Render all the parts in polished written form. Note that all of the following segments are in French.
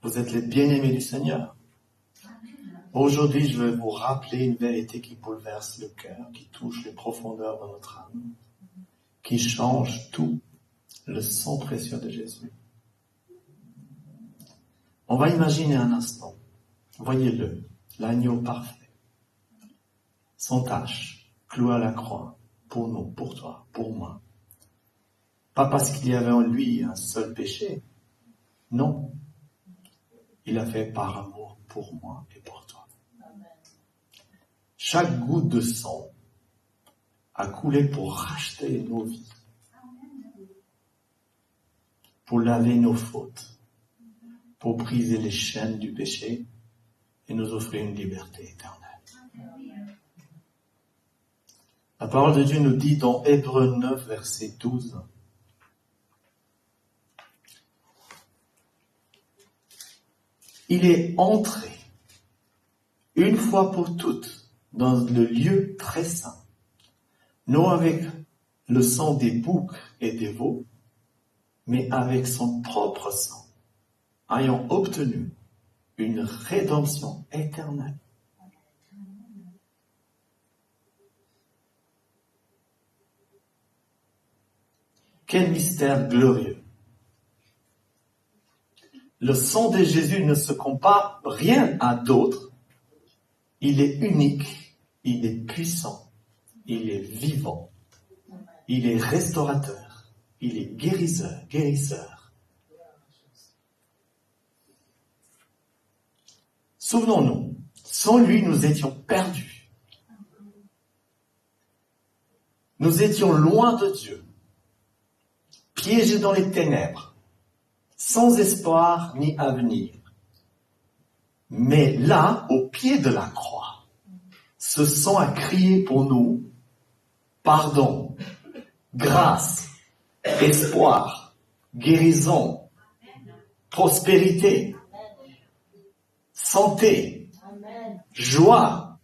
Vous êtes les bien-aimés du Seigneur. Aujourd'hui, je vais vous rappeler une vérité qui bouleverse le cœur, qui touche les profondeurs de notre âme, qui change tout, le sang précieux de Jésus. On va imaginer un instant, voyez-le, l'agneau parfait, sans tache, cloué à la croix, pour nous, pour toi, pour moi. Pas parce qu'il y avait en lui un seul péché, non. Il a fait par amour pour moi et pour toi. Chaque goutte de sang a coulé pour racheter nos vies, pour laver nos fautes, pour briser les chaînes du péché et nous offrir une liberté éternelle. La parole de Dieu nous dit dans Hébreux 9, verset 12, il est entré une fois pour toutes dans le lieu très saint, non avec le sang des boucs et des veaux, mais avec son propre sang, ayant obtenu une rédemption éternelle. Quel mystère glorieux! Le sang de Jésus ne se compare rien à d'autres. Il est unique, il est puissant, il est vivant, il est restaurateur, il est guérisseur. Souvenons-nous, sans lui, nous étions perdus. Nous étions loin de Dieu, piégés dans les ténèbres, sans espoir ni avenir. Mais là, au pied de la croix, ce sang a crié pour nous pardon, grâce, espoir, guérison, prospérité, santé, joie.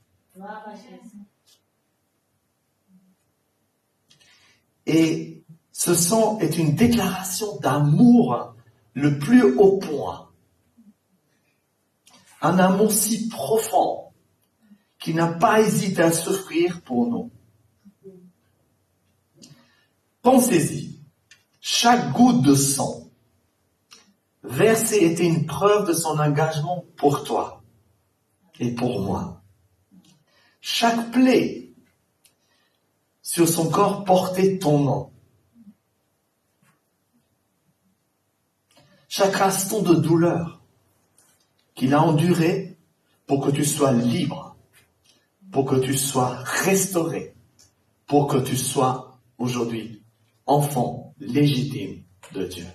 Et ce sang est une déclaration d'amour le plus haut point. Un amour si profond qui n'a pas hésité à souffrir pour nous. Pensez-y, chaque goutte de sang versée était une preuve de son engagement pour toi et pour moi. Chaque plaie sur son corps portait ton nom. Chaque instant de douleur qu'il a enduré pour que tu sois libre, pour que tu sois restauré, pour que tu sois aujourd'hui enfant légitime de Dieu.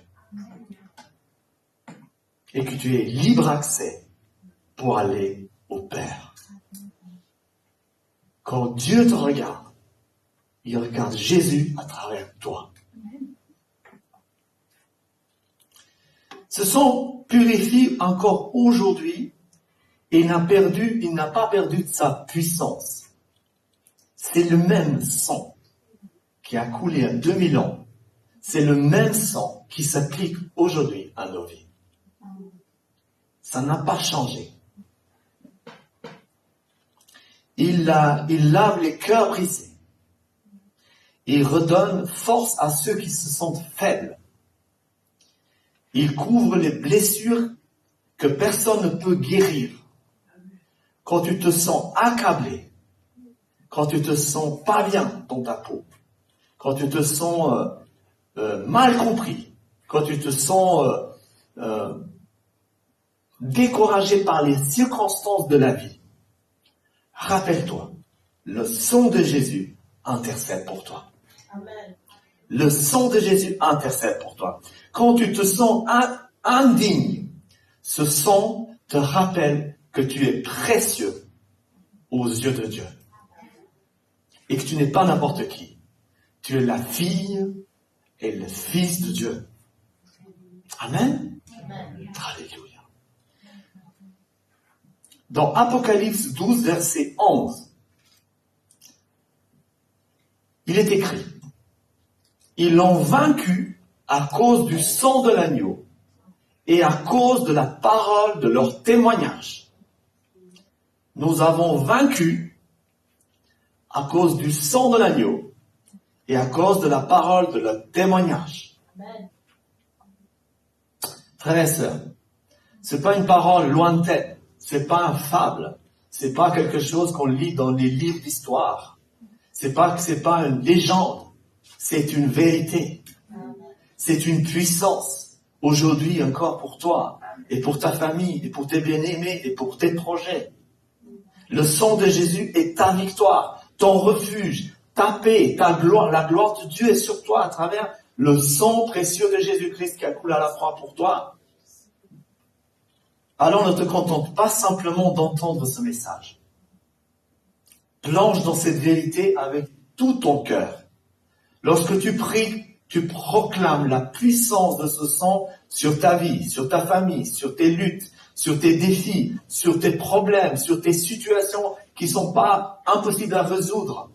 Et que tu aies libre accès pour aller au Père. Quand Dieu te regarde, il regarde Jésus à travers toi. Ce sang purifie encore aujourd'hui et il n'a pas perdu de sa puissance. C'est le même sang qui a coulé à 2000 ans. C'est le même sang qui s'applique aujourd'hui à nos vies. Ça n'a pas changé. Il lave les cœurs brisés. Il redonne force à ceux qui se sentent faibles. Il couvre les blessures que personne ne peut guérir. Quand tu te sens accablé, quand tu te sens pas bien dans ta peau, quand tu te sens mal compris, quand tu te sens découragé par les circonstances de la vie, rappelle-toi, le sang de Jésus intercède pour toi. Amen. Le sang de Jésus intercède pour toi. Quand tu te sens indigne, ce sang te rappelle que tu es précieux aux yeux de Dieu. Et que tu n'es pas n'importe qui. Tu es la fille et le fils de Dieu. Amen. Amen. Alléluia. Dans Apocalypse 12, verset 11, il est écrit: ils l'ont vaincu à cause du sang de l'agneau et à cause de la parole de leur témoignage. Nous avons vaincu à cause du sang de l'agneau et à cause de la parole de leur témoignage. Amen. Frères et sœurs, c'est pas une parole lointaine, c'est pas une fable, c'est pas quelque chose qu'on lit dans les livres d'histoire, c'est pas une légende, c'est une vérité, c'est une puissance aujourd'hui encore pour toi et pour ta famille et pour tes bien-aimés et pour tes projets. Le sang de Jésus est ta victoire, ton refuge, ta paix, ta gloire. La gloire de Dieu est sur toi à travers le sang précieux de Jésus-Christ qui a coulé à la croix pour toi. Alors ne te contente pas simplement d'entendre ce message. Plonge dans cette vérité avec tout ton cœur. Lorsque tu pries, tu proclames la puissance de ce sang sur ta vie, sur ta famille, sur tes luttes, sur tes défis, sur tes problèmes, sur tes situations qui ne sont pas impossibles à résoudre.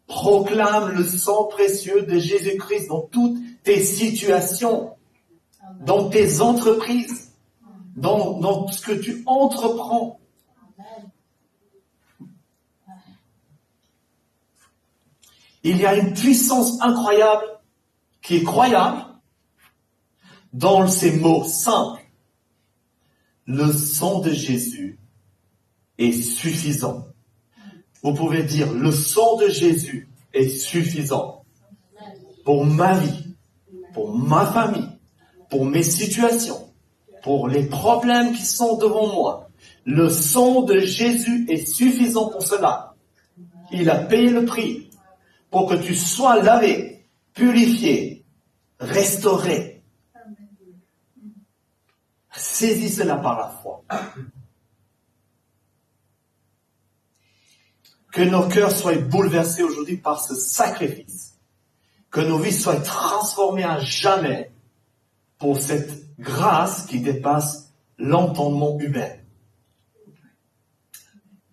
Proclame le sang précieux de Jésus-Christ dans toutes tes situations, dans tes entreprises, dans ce que tu entreprends. Il y a une puissance incroyable qui est croyable dans ces mots simples. Le sang de Jésus est suffisant. Vous pouvez dire, le sang de Jésus est suffisant pour ma vie, pour ma famille, pour mes situations, pour les problèmes qui sont devant moi. Le sang de Jésus est suffisant pour cela. Il a payé le prix pour que tu sois lavé, purifié, restauré. Saisis cela par la foi. Que nos cœurs soient bouleversés aujourd'hui par ce sacrifice. Que nos vies soient transformées à jamais pour cette grâce qui dépasse l'entendement humain.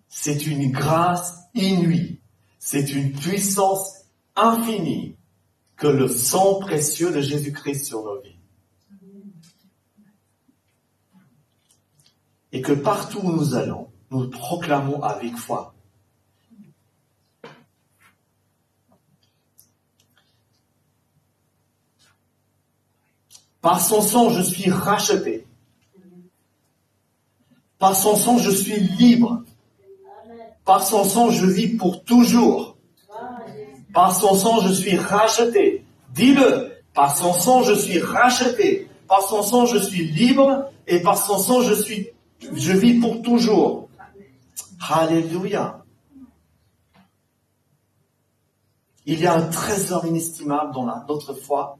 C'est une grâce inouïe. C'est une puissance infinie que le sang précieux de Jésus-Christ sur nos vies. Et que partout où nous allons, nous proclamons avec foi. Par son sang, je suis racheté. Par son sang, je suis libre. Par son sang, je vis pour toujours. Par son sang, je suis racheté. Dis-le. Par son sang, je suis racheté. Par son sang, je suis libre. Et par son sang, je vis pour toujours. Alléluia. Il y a un trésor inestimable dans notre foi,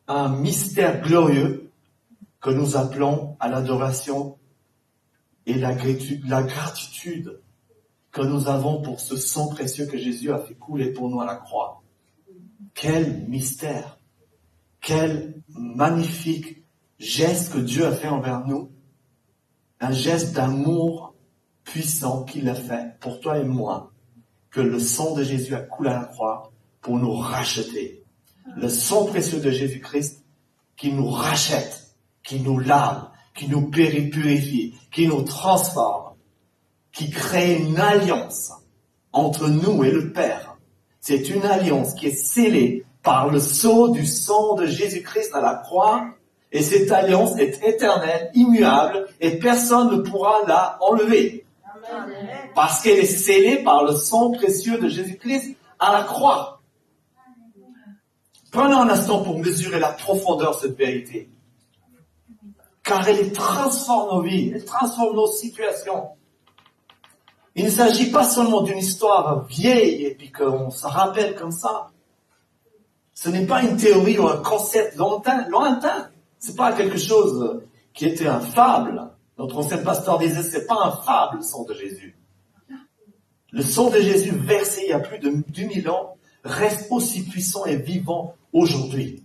un mystère glorieux que nous appelons à l'adoration et la gratitude que nous avons pour ce sang précieux que Jésus a fait couler pour nous à la croix. Quel mystère, quel magnifique geste que Dieu a fait envers nous, un geste d'amour puissant qu'il a fait pour toi et moi, que le sang de Jésus a coulé à la croix pour nous racheter. Le sang précieux de Jésus-Christ qui nous rachète, qui nous lave, qui nous purifie, qui nous transforme, qui crée une alliance entre nous et le Père. C'est une alliance qui est scellée par le sceau du sang de Jésus-Christ à la croix, et cette alliance est éternelle, immuable, et personne ne pourra la enlever. Amen. Parce qu'elle est scellée par le sang précieux de Jésus-Christ à la croix. Prenons un instant pour mesurer la profondeur de cette vérité. Car elle transforme nos vies, elle transforme nos situations. Il ne s'agit pas seulement d'une histoire vieille et puis qu'on se rappelle comme ça. Ce n'est pas une théorie ou un concept lointain. C'est pas quelque chose qui était un fable. Notre ancien pasteur disait, c'est pas un fable, le sang de Jésus. Le sang de Jésus versé il y a plus de 2000 ans reste aussi puissant et vivant aujourd'hui.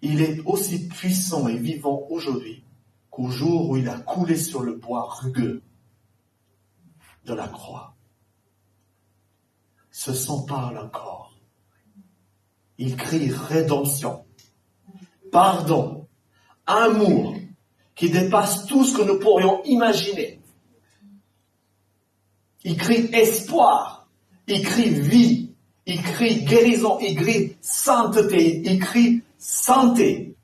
Il est aussi puissant et vivant aujourd'hui qu'au jour où il a coulé sur le bois rugueux de la croix. ce sang parle encore. Il crie rédemption, pardon, amour qui dépasse tout ce que nous pourrions imaginer. Il crie espoir, il crie vie, il crie guérison, il crie sainteté, il crie santé.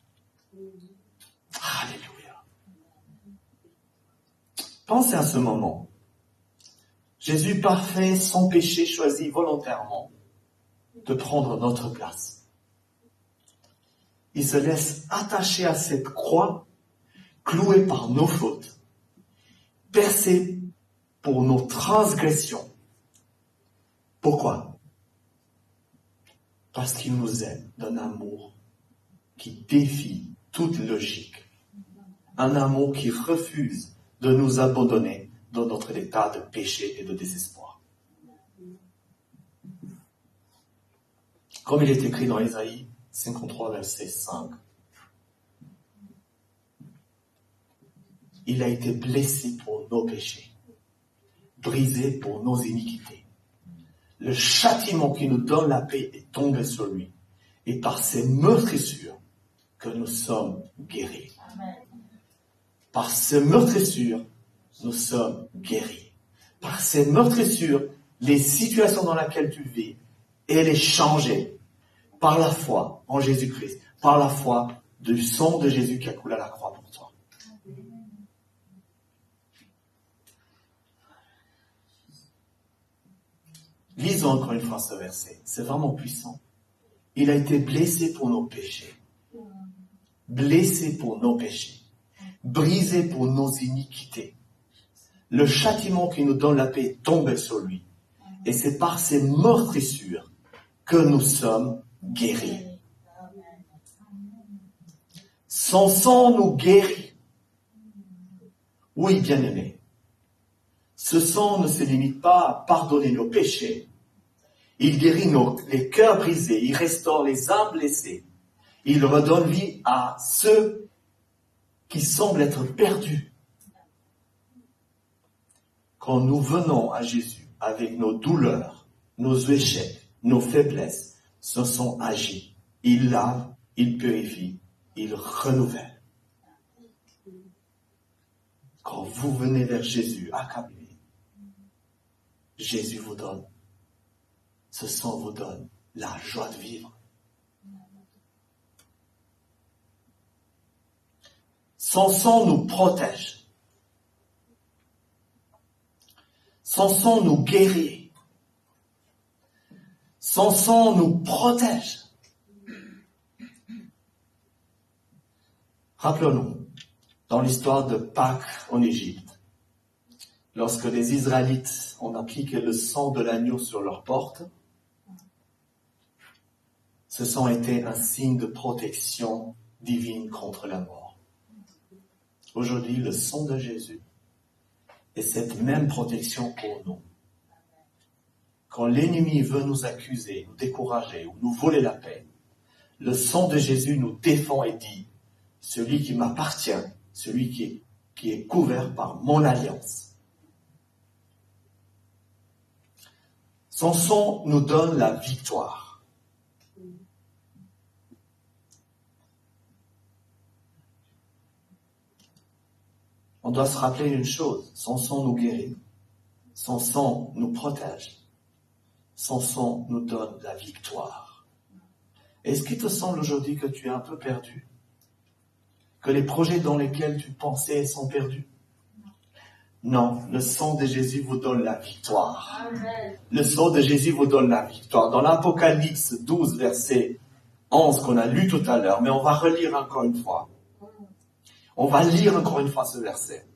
Alléluia. Pensez à ce moment. Jésus parfait, sans péché, choisit volontairement de prendre notre place. Il se laisse attacher à cette croix, cloué par nos fautes, percé pour nos transgressions. Pourquoi? Parce qu'il nous aime d'un amour qui défie toute logique. Un amour qui refuse de nous abandonner dans notre état de péché et de désespoir. Comme il est écrit dans Ésaïe 53, verset 5. Il a été blessé pour nos péchés, brisé pour nos iniquités. Le châtiment qui nous donne la paix est tombé sur lui. Et par ses meurtrissures que nous sommes guéris. Par ces meurtrissures, nous sommes guéris. Par ces meurtrissures, les situations dans lesquelles tu vis, elles sont changées par la foi en Jésus-Christ, par la foi du sang de Jésus qui a coulé à la croix pour toi. Lisons encore une fois ce verset. C'est vraiment puissant. Il a été blessé pour nos péchés. Blessé pour nos péchés. Brisé pour nos iniquités. Le châtiment qui nous donne la paix est tombé sur lui. Et c'est par ces meurtrissures que nous sommes guéris. Son sang nous guérit. Oui, bien-aimés. Ce sang ne se limite pas à pardonner nos péchés. Il guérit les cœurs brisés. Il restaure les âmes blessées. Il redonne vie à ceux qui semblent être perdus. Quand nous venons à Jésus avec nos douleurs, nos échecs, nos faiblesses, ce sang agit. Il lave, il purifie, il renouvelle. Quand vous venez vers Jésus accablé, Jésus vous donne, ce sang vous donne la joie de vivre. Son sang nous protège. Son sang nous guérit. Son sang nous protège. Rappelons-nous, dans l'histoire de Pâques en Égypte, lorsque les Israélites ont appliqué le sang de l'agneau sur leurs portes, ce sang était un signe de protection divine contre la mort. Aujourd'hui, le sang de Jésus est cette même protection pour nous. Quand l'ennemi veut nous accuser, nous décourager ou nous voler la paix, le sang de Jésus nous défend et dit, celui qui m'appartient, celui qui est couvert par mon alliance. Son sang nous donne la victoire. On doit se rappeler une chose, son sang nous guérit, son sang nous protège, son sang nous donne la victoire. Est-ce qu'il te semble aujourd'hui que tu es un peu perdu? Que les projets dans lesquels tu pensais sont perdus? Non, le sang de Jésus vous donne la victoire. Amen. Le sang de Jésus vous donne la victoire. Dans l'Apocalypse 12, verset 11 qu'on a lu tout à l'heure, mais on va relire encore une fois. On va lire encore une fois ce verset.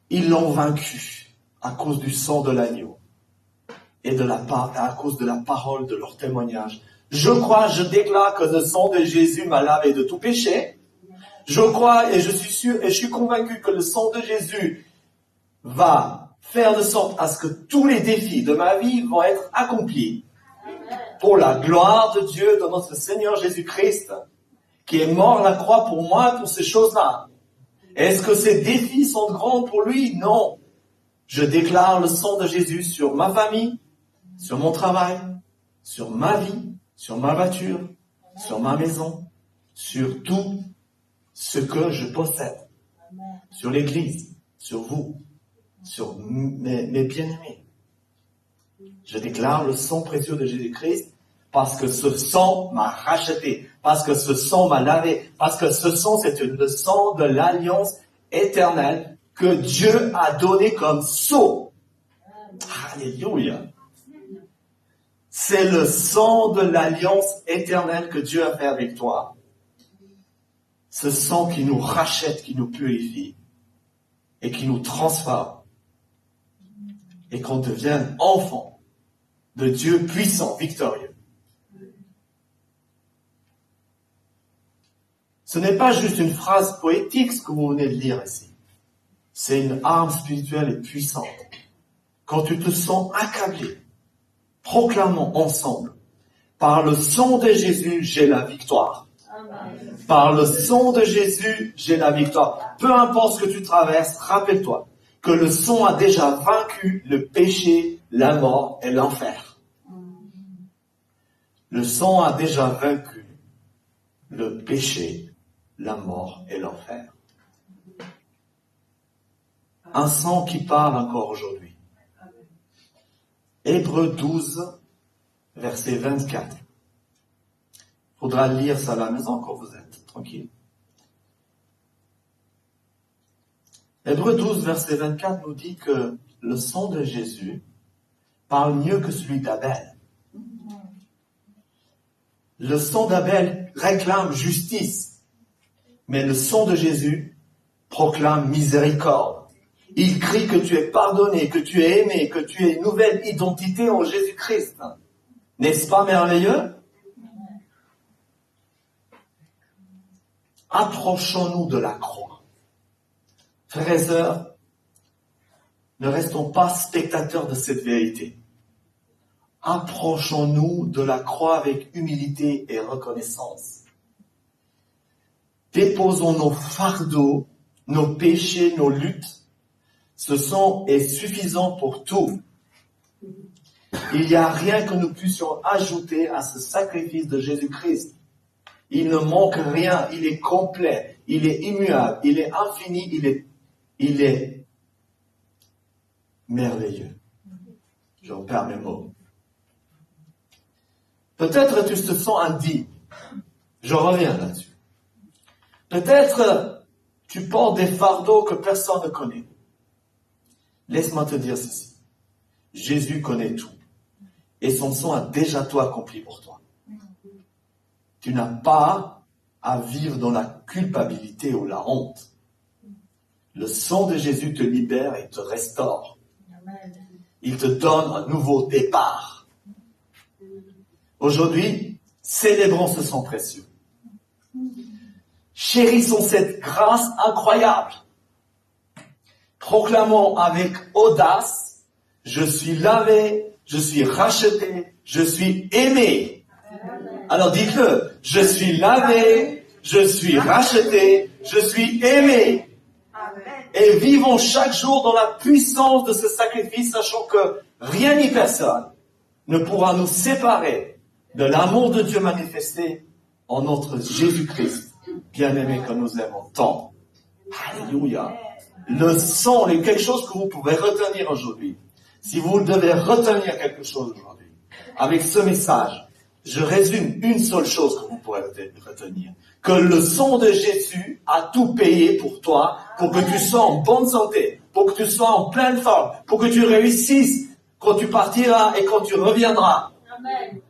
Ils l'ont vaincu à cause du sang de l'agneau et à cause de la parole de leur témoignage. Je crois, je déclare que le sang de Jésus m'a lavé de tout péché. Je crois et je suis sûr et je suis convaincu que le sang de Jésus va faire de sorte à ce que tous les défis de ma vie vont être accomplis. Pour la gloire de Dieu, de notre Seigneur Jésus-Christ, qui est mort à la croix pour moi, pour ces choses-là. Est-ce que ces défis sont grands pour lui? Non. Je déclare le sang de Jésus sur ma famille, sur mon travail, sur ma vie, sur ma voiture, sur ma maison, sur tout ce que je possède, sur l'Église, sur vous, sur mes bien-aimés. Je déclare le sang précieux de Jésus-Christ parce que ce sang m'a racheté, parce que ce sang m'a lavé, parce que ce sang, c'est le sang de l'alliance éternelle que Dieu a donné comme sceau. Alléluia. C'est le sang de l'alliance éternelle que Dieu a fait avec toi. Ce sang qui nous rachète, qui nous purifie et qui nous transforme et qu'on devienne enfant de Dieu puissant, victorieux. Ce n'est pas juste une phrase poétique ce que vous venez de lire ici. C'est une arme spirituelle et puissante. Quand tu te sens accablé, proclamons ensemble, par le sang de Jésus, j'ai la victoire. Amen. Par le sang de Jésus, j'ai la victoire. Peu importe ce que tu traverses, rappelle-toi que le sang a déjà vaincu le péché, la mort et l'enfer. Le sang a déjà vaincu le péché, la mort et l'enfer. Un sang qui parle encore aujourd'hui. Hébreux 12, verset 24. Faudra lire ça à la maison quand vous êtes tranquille. Hébreux 12, verset 24 nous dit que le sang de Jésus parle mieux que celui d'Abel. Le sang d'Abel réclame justice, mais le sang de Jésus proclame miséricorde. Il crie que tu es pardonné, que tu es aimé, que tu as une nouvelle identité en Jésus-Christ. N'est-ce pas merveilleux? Approchons-nous de la croix. Frères et sœurs, ne restons pas spectateurs de cette vérité. Approchons-nous de la croix avec humilité et reconnaissance. Déposons nos fardeaux, nos péchés, nos luttes. Ce sang est suffisant pour tout. Il n'y a rien que nous puissions ajouter à ce sacrifice de Jésus-Christ. Il ne manque rien, il est complet, il est immuable, il est infini, il est merveilleux. J'en perds mes mots. Peut-être tu te sens indigne. Je reviens là-dessus. Peut-être tu portes des fardeaux que personne ne connaît. Laisse-moi te dire ceci. Jésus connaît tout. Et son sang a déjà tout accompli pour toi. Tu n'as pas à vivre dans la culpabilité ou la honte. Le sang de Jésus te libère et te restaure. Il te donne un nouveau départ. Aujourd'hui, célébrons ce sang précieux. Chérissons cette grâce incroyable. Proclamons avec audace, je suis lavé, je suis racheté, je suis aimé. Alors dites-le, je suis lavé, je suis racheté, je suis aimé. Et vivons chaque jour dans la puissance de ce sacrifice, sachant que rien ni personne ne pourra nous séparer de l'amour de Dieu manifesté en notre Jésus-Christ, bien-aimé que nous aimons tant. Alléluia. Le sang est quelque chose que vous pouvez retenir aujourd'hui. Si vous devez retenir quelque chose aujourd'hui, avec ce message, je résume une seule chose que vous pourrez retenir. Que le sang de Jésus a tout payé pour toi, pour que tu sois en bonne santé, pour que tu sois en pleine forme, pour que tu réussisses quand tu partiras et quand tu reviendras. Amen.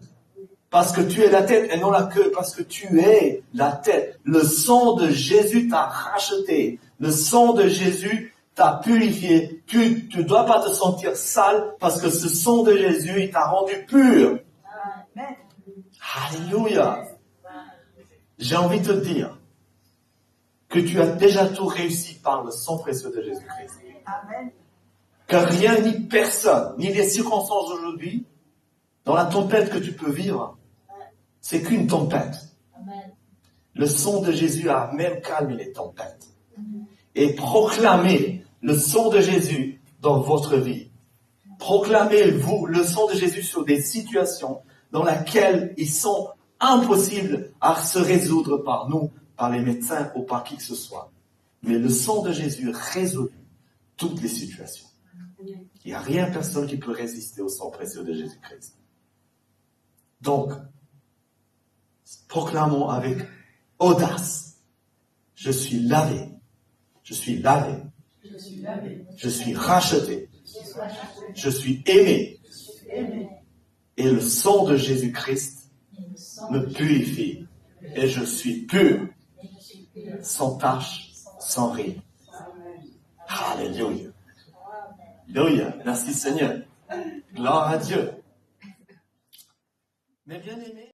Parce que tu es la tête et non la queue, parce que tu es la tête. Le sang de Jésus t'a racheté. Le sang de Jésus t'a purifié. Tu ne dois pas te sentir sale parce que ce sang de Jésus, il t'a rendu pur. Amen. Alléluia. J'ai envie de te dire que tu as déjà tout réussi par le sang précieux de Jésus-Christ. Amen. Que rien ni personne, ni les circonstances d'aujourd'hui, dans la tempête que tu peux vivre, c'est qu'une tempête. Amen. Le sang de Jésus a même calmé les tempêtes. Et proclamer le sang de Jésus dans votre vie. Proclamez, vous, le sang de Jésus sur des situations dans lesquelles ils sont impossibles à se résoudre par nous, par les médecins ou par qui que ce soit. Mais le sang de Jésus résout toutes les situations. Il n'y a rien, personne qui peut résister au sang précieux de Jésus-Christ. Donc, proclamons avec audace. Je suis lavé. Je suis lavé. Je suis racheté. Je suis aimé. Et le sang de Jésus-Christ me purifie. Et je suis pur, sans tache, sans ride. Alléluia. Alléluia. Merci Seigneur. Gloire à Dieu. Mais bien aimé.